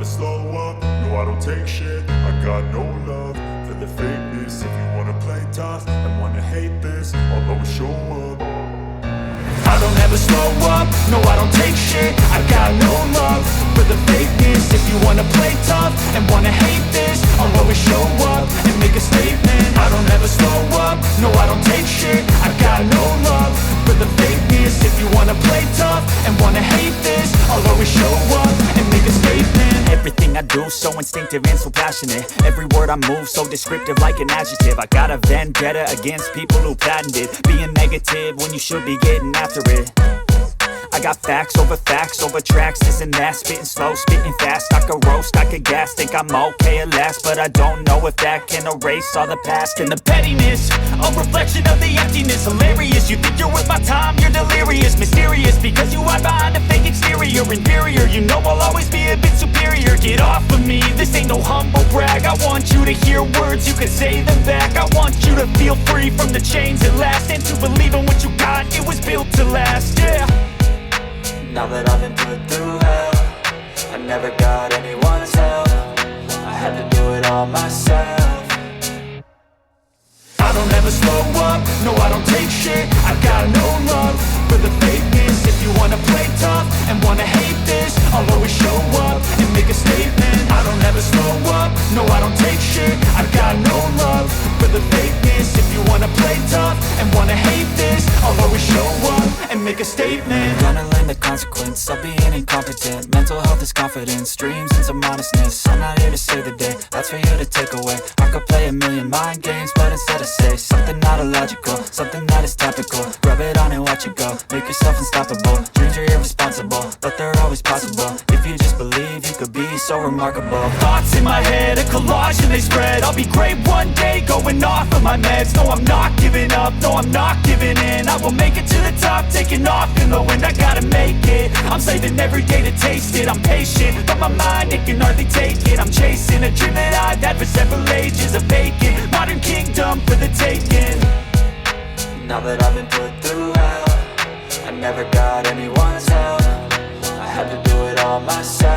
slow up, no I don't take shit. I got no love for the fakeness. If you wanna play tough and wanna hate this, I'll always show up. I don't ever slow up, no I don't take shit. I got no love for the fakeness. If you wanna play tough and wanna hate this, I'll always show up and make a statement. I don't ever slow up, no I don't take shit. I got no love for the fakeness. If you wanna play tough and wanna hate this, I'll always show up and make a statement. Everything I do so instinctive and so passionate. Every word I move so descriptive like an adjective. I got a vendetta against people who patented being negative when you should be getting after it. I got facts over tracks, this and that. Spitting slow, spitting fast. I could roast, I could gas. Think I'm okay at last, but I don't know if that can erase all the past. And the pettiness, a reflection of the emptiness. Hilarious, you think you're worth my time, you're delirious. Mysterious, because you hide behind a fake exterior. Inferior, you know I'll always be a bit superior. Get off of me, this ain't no humble brag. I want you to hear words, you can say them back. I want you to feel free from the chains at last, and to believe in what you got, it was built to last, yeah. Now that I've been put through hell, I never got anyone's help. I had to do it all myself. I don't ever slow up, no I don't take shit. I got no love for the fakeness. If you wanna play tough and wanna hate this, I'll always show up and make a statement. I don't ever slow up, no I don't take shit. I got no love for the fakeness. If you wanna play tough and wanna hate this, I'll always show up and make a statement. Gonna learn the consequence of being incompetent. Mental health is confidence, dreams and some honestness. I'm not here to save the day, that's for you to take away. I could play a million mind games, but instead I say something not illogical, something that is topical. Rub it on and watch it go, make yourself unstoppable. Dreams are irresponsible, but they're always possible. If you just believe, you could be so remarkable. Thoughts in my head, a collage and they spread. I'll be great one day, going off of my meds. No, I'm not giving up, no, I'm not giving in. I will make it to the top, taking off in the wind. I gotta make it, I'm saving every day to taste it. I'm patient, but my mind, it can hardly take it. I'm chasing a dream that I've had for several ages. A vacant, modern kingdom for the taking. Now that I've been put through hell, I never got anyone's help. I had to do it all myself.